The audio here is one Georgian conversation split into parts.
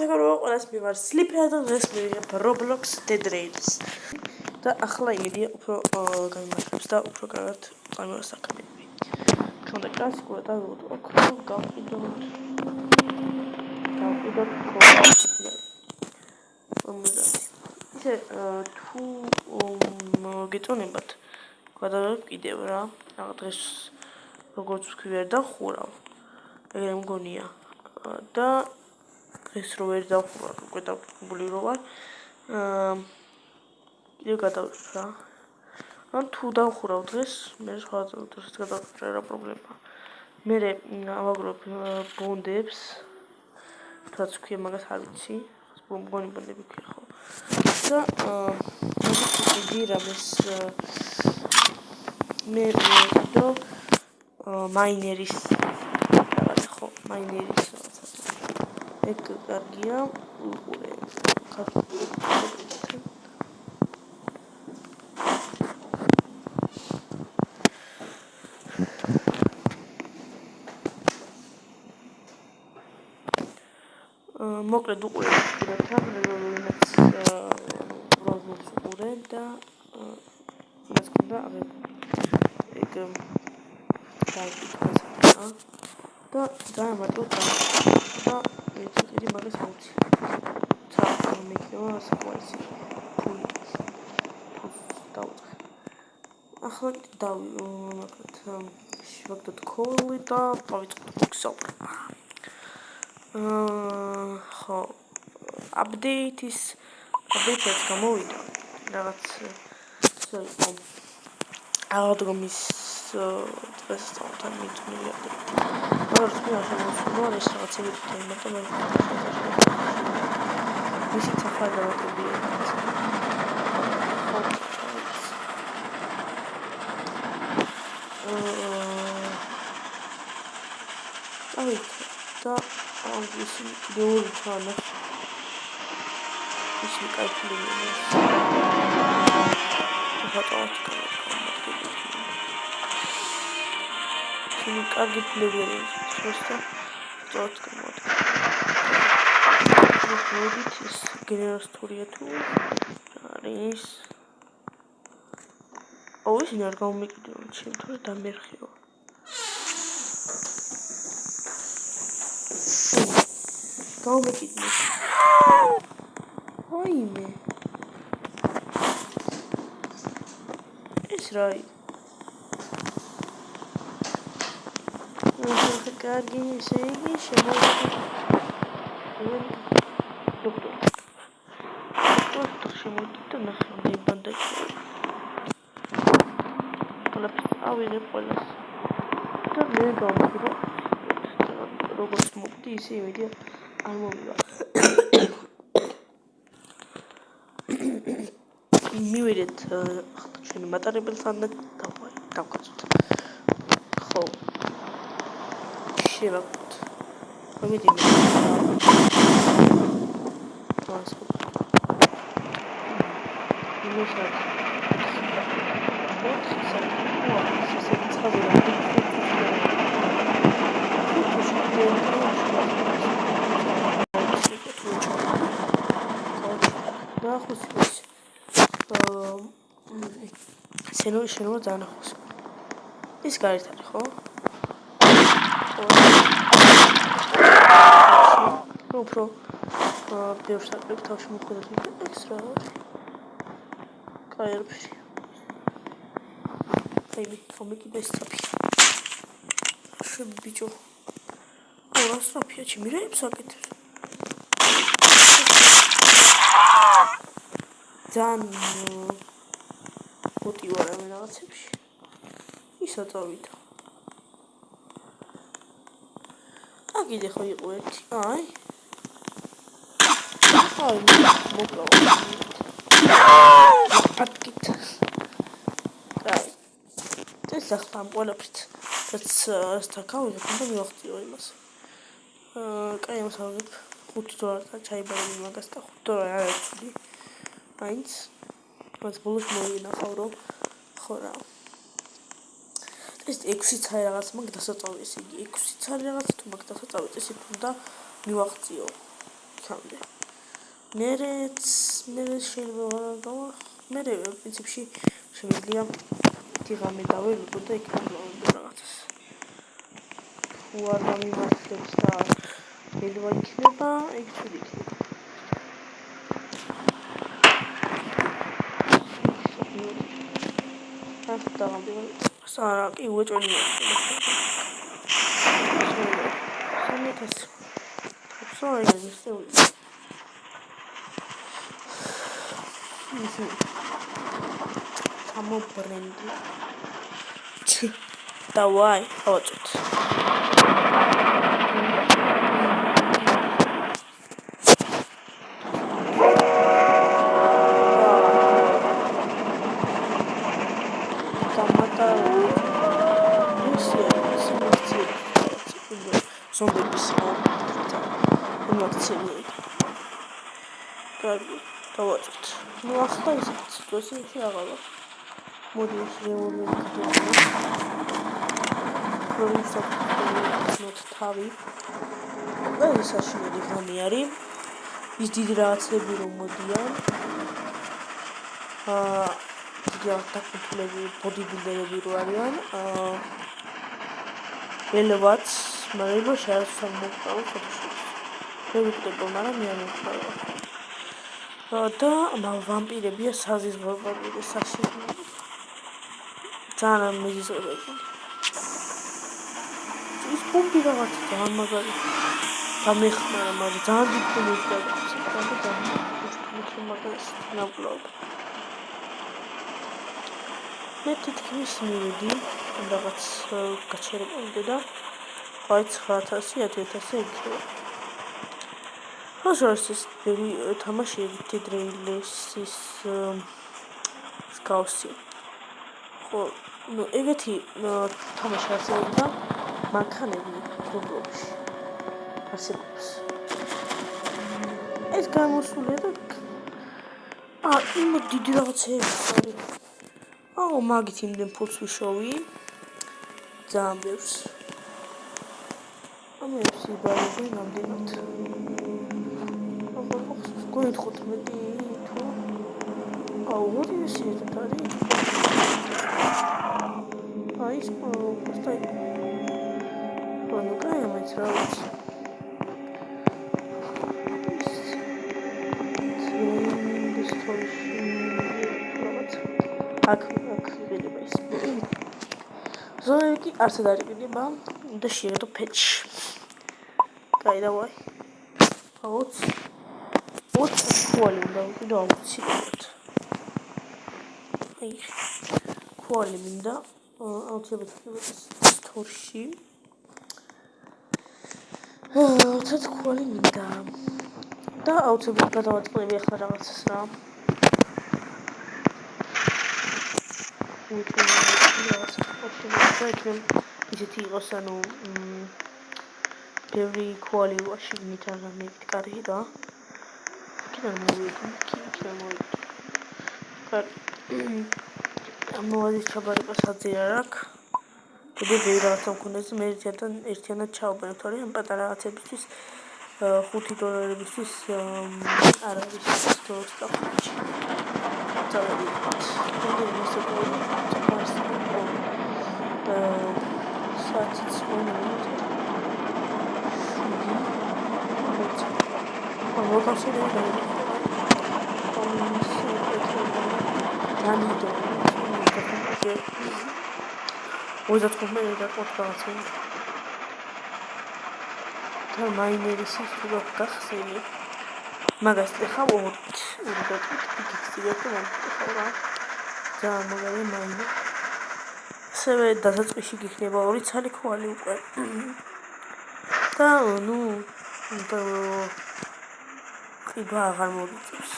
საგარეო ყველას მე ვარ Sleeper და დღეს მივიღებ Roblox Dead Rails და ახლა იმედია უფრო გამიმართებს და უფრო კარგად წამოვა საქმეები. Ჩვენდა კლასიკურად ავიღოთ გავყიდოთ ისე თუ გეწონებათ გადავიღებ კიდევ რა დღეს როგორც ვთქვი ვერ დავხურავ ეგრე მგონია და დღეს რო ვერ დავხურავ უკვე დაგებული რო ვარ კიდევ გადავიღებ რა ან თუ დავხურავ დღეს მე სხვა დღესაც გადავიღებ რა პრობლემაა მე ავაგრობ ბონდებს რაც ქვია მაგას არ ვიცი მგონი ბონდები ქვია ხო და იგი რამეს მე ვიდო მაინერის რაღაც ხო მაინერის ეგ კარგია უყურე მოკლედ უყურე რამაც ბრაუზერს უყურე და მას ქონდა ეგ და ძალიან მარტივად და ეცოტირი მაგას ავუცი ცა მეკევა საკმარისი ფული დავუწყე ახლა დავიმაგროთ შევაგდოთ კოლი და დავიწყოთ ვისაუბრება ხო აპდეიტის გამოვიდა რაღაც იყო აღდგომის დღესასწაულთან მიწმული აპდეიტი მაგრამ შეიძლება ეს რაღაცები თქვენ მაგრამ ისიც ახალი რაღაცებია და აუგუსტი მეორე თანა ისე კაიფია ისინი კარგი ფლებია просто მოდით ის გენერატორია თუ არის ისინი არ გამომეკიდეო ჩემთვის დამერხევა გამომეკიდე ვაიმე ეს რა იყო კარგი ესე იგი შემოვიდა ნახე ბანდაჟი ავიღე ყველას და მე გავმიგრო როგორც მოვდი ისე იმედია არ მოვიდა მივიდეთ ჩვენი მატარებელთან და დავკაცოთ ხო შევაკოთ მომიდი შენობა ძალიან ახლოს ის გარეთ არის ხო? უფრო ბევრ საკრებ თავში მოხდები ეს რა არის? კაი არაფერი აი მომეკიდე სწაფი შვები ბიჭო რა სწაფია ჩემირებს აკეთებს ძალიან მოტივარა მე რაღაცებში ისა წავიდა აგიდე ხო იყო ერთი აი მოკლა პატკით კაი ეს ახლა ყველაფრით რაც სტაკავი და მივახციო იმას კაი მოსავგებ $5 ჩაიბარები მაგას და $5 არ არცული აინც მას ბოლოს მოვინახავ რომ ხო რა ეს 6 ცალი რაღაც მაგ დასაწავი ესე იგი 6 ცალი რაღაც თუ მაგ დასაწავი წესი თუნდა მივახციო სამდე. მერეც შეიძლება მერე პრინციპში შემიძლია თიღამე დავერგო და იქ დავლებო რაღაცას. თუ არ გამიმართლებს და ელვა იქნება, იქ თუ იქნება. კი უეჭველი სამობრენდი დავაი ავაწოთ დავაწოთ. ნუ ახლა ისეთ სიტუაციაში აღალა. მოდი თავი. ეს საშინელი ღამე არის. ის დიდი რაღაცები რომ მოდიან. დაკუთლები ბოდიბილდერები რო არიან. ელევაც, მაგრამ შეიძლება მოგყავ ფოტოში. ვერ ვიტყვი, მაგრამ მე არ მოგყავ. და ვამპირებია საზიზღობები საშინელი. ძალიან მიზიზღობები. ის პომპი რაღაცა ძალიან მაგარი. გამეხმარა, მაგრამ ძალიან დიდი პომპი დაგაცა. მე თითქმის მივედი რაღაც გაჩერებამდე და აი 9000-1000 იქნება. ხოშორსის ბევრი თამაშია თედრეილესის სკაუსი. ხო, ნუ ეგეთი თამაში არსებობდა მანქანები Roblox-ში. არსებობს. ეს გამოსულია და იმ დიდი რაღაცეები არის. მაგით იმდენ ფულს ვიშოვი. ძალიან ბევრს. ამებს იბარებენ რამდენად. გონით 15 თუ ორი ისეთ არის. ის პოსტაი. ანუ კაი ამაც რაღაც. აქ ვიდება ის. ზოგი არც არ იყიდება და შეერდო ფეჩი. კაი დავაი. 20 ქუალი უნდა ვიყიდო აუცილებლად. აი ქუალი მინდა აუცილებლად სტორში. 20 ქუალი მინდა და აუცილებლად გადავაწყდები ახლა რაღაცას რა. ისეთი იყოს, ანუ ბევრი ქუალი ვაშიგნით რამებით კარგი და იქიდან მოვიდი. მოვადის ჩაბარება საძირა აქვს. კიდევ რაღაცა მქონდეს მე ერთიანად ჩავაბერებ, თორე ამ პატარა რაღაცებისთვის $5 არ არის სტორს დახვიჩი. დავიდეთ. მაინერის ისურა გახსენი მაგას ეხავ ძალიან მაგარი მაინე ასევე დასაწყისში გიქნება 2 ცალი ქუალი უკვე და ნუ ყიდვა აღარ მოგიწევს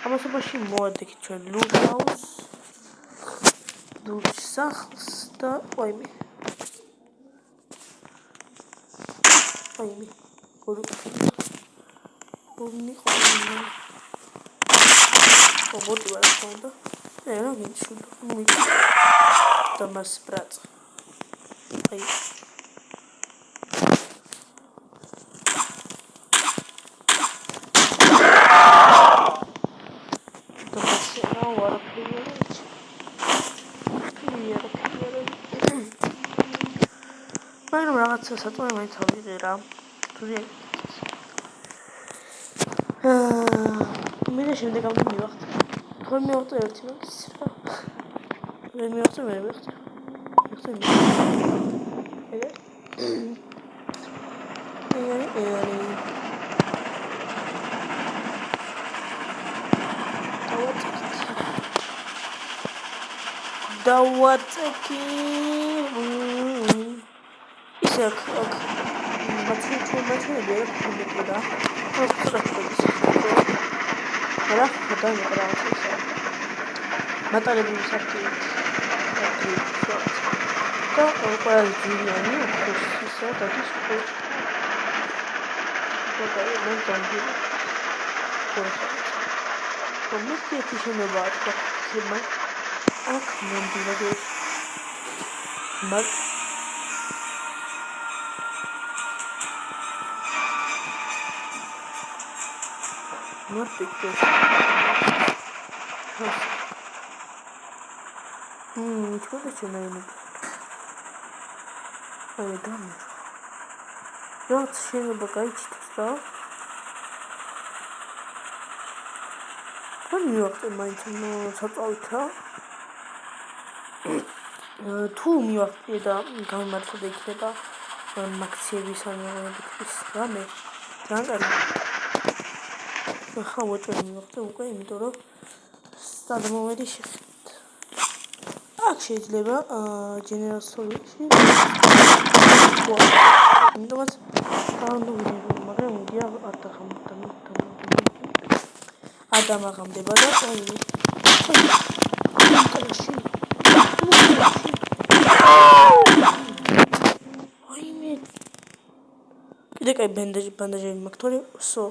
ამასობაში მოვადექით ჩვენ ლურჰაუს ლურჯ სახლს და ვაიმე ორნი ხოლმე რობოტი ვარ ხოლმე რა გინჩულო მიკა და მას ბრაც აი რაღაცა საწმე მაინც ავიღე რა. თურია. მე შემდეგ ამ მივახტე. თორე მივახტე ერთი მაგის რა. მე მივახტე მე მივახტე. დავაწეკი ისე აქ მაჩვენები არა კომპიუტერი რა რა ხდება მატარებული საფრთხით და ყველა ძირიანი ისე დადის ხოლმე მან გამბირი კომპიუტერი შეიძლება თქვა აქ მომდიოდა მაგ მარტიქეს თქო შეიძლება აი გამი რაც შეიძლება გაიჩიტოს რა რა მივახტე მაინც საწავით რა თუ მივახტე და გამართლდა იქნება მაქციების ანალოგის რამე ძალიან ხა მოჭრილი მივახტე უკვე იმიტომ რომ სადმოვედი შეხეთ აქ შეიძლება ჯენერალში იმდომაც დაუნდობი მაგრამ მიდია არ დაღამდება და კიდე კაი ბანდაჟები მაქვს თორე სო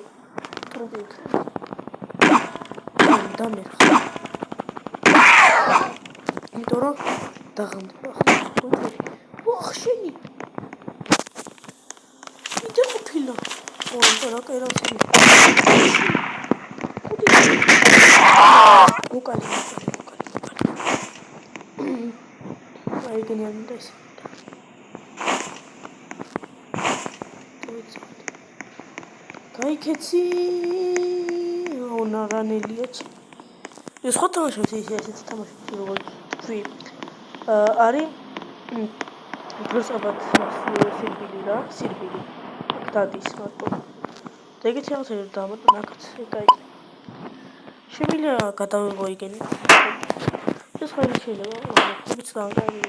ტრუბი დამერხა იმიტომ რომ დაღამდება ვახ შენი იდე ყოფილა რა კაი რა უკალი აი გენიალია ეს გაიქეცი უნარანელია ეს ხო თამაშობს ისეთი თამაშობს როგორც თქვი არის პროსაბად სირბილი დადის მარტო და ეგეთი რაღაცა დამატო ნაკაც ეკაი შემიძლია გადავიღო იგენი ეს ხო შეიძლება ხუბიც დავყარი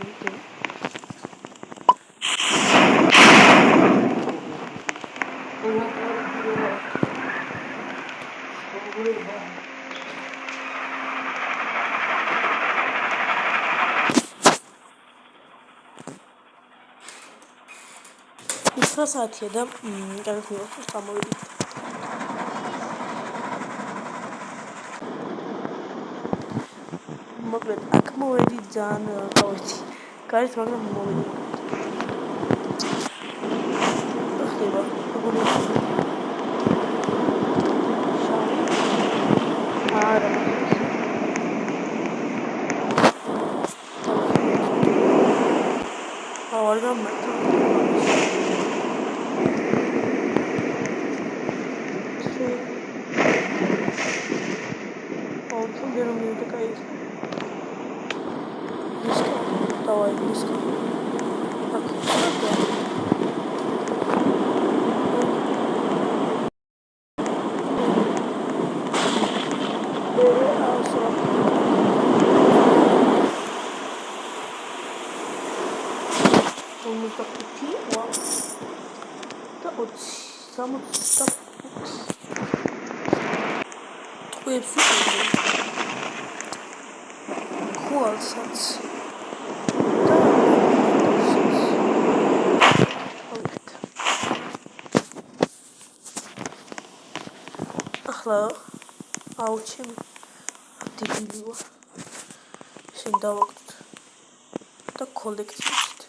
საათია და კარგად მივახსოვს გამოვიდით მოკლედ აქ მოვედი ძალიან გავეცი გარეთ მაგრამ მოვედი ხდება არა ორგან давай близко ახლა აუჩემ დებილია შენ დავაგდოთ და კოლექტივით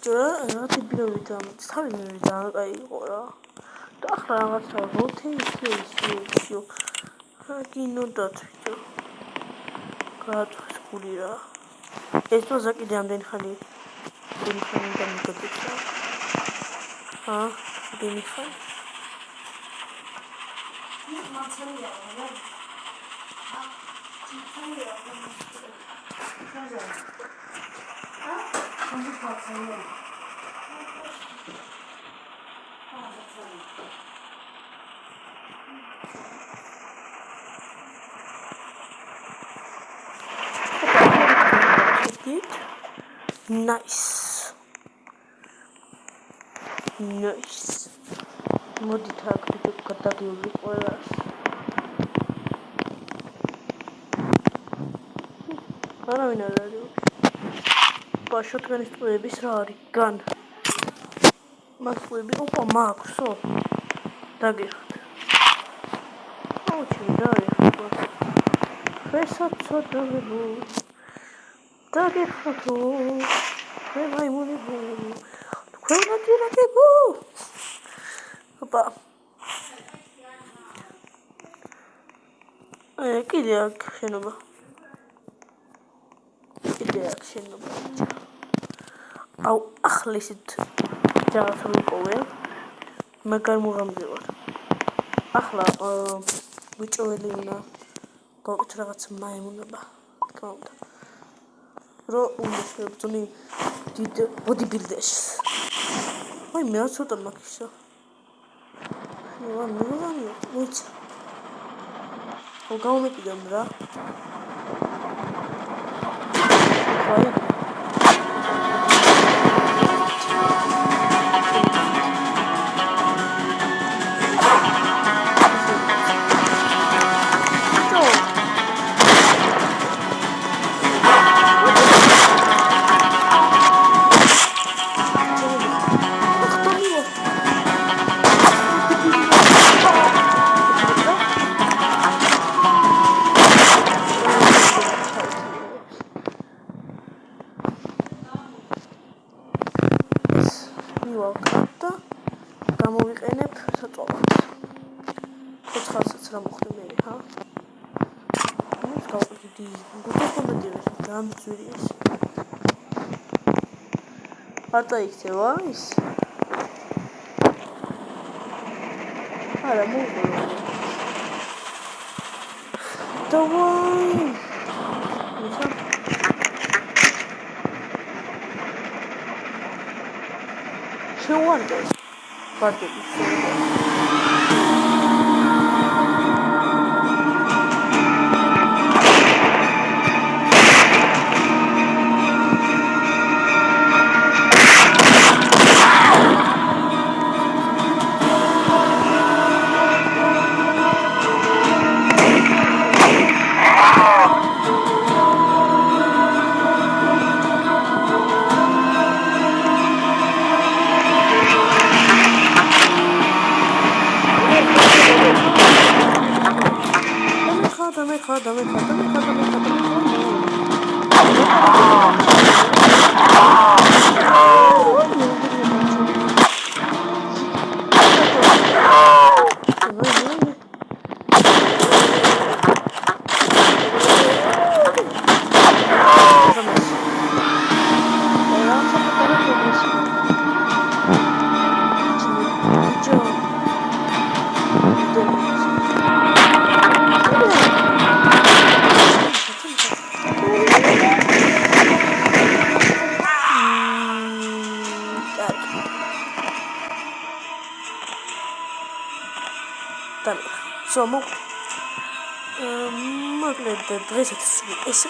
რა დებილები დამოწ თავი მე ძალიან კაი იყო რა და ახლა რაღაცა როთეიშნი კინო დათვიტო გააცხული რა ეს თოზე კიდე ამდენი ხანი დამიგდეთ დინი ხარ? Nice. მოდით აქ ვიდეო გადაგივლი ყველას. არავინ არ არის. ბაშო თქვენის წვეების რა არის? გან. მას წვეები ოპა მაქვსო. დაგიხოთ. აუჩი რა არის? ფესაცოდავებო. დაგიხოთო. მე მაიმუნებო. თქვენად ვირაგებო. ოპა. კიდე აქ შენობა. აუ ახლა ისეთ რაღაცა მიყოვე. მაგარ მოგამდევარ. ახლა ვიჭველი უნდა გავაკეთო რაღაც მაიმუნება. თქმა უნდა. რო უნდა შევბრძოლი დიდ ბოდიბილდერს. აი მე ცოტა მაგისა. მოიცა. გავამეკიდებ რა. აი ვაკეთდა გამოვიყენებ საწოლად. ცოცხალსაც რა მოხდა მე, ჰა? ეს გავაკეთე გუთოხონდებს დამძვირი ეს. არ დაიქცევა ის? არა, მოუყოლო. დავაი. შევარდე. ვარდები. So, მოკლედ დღესაც ეს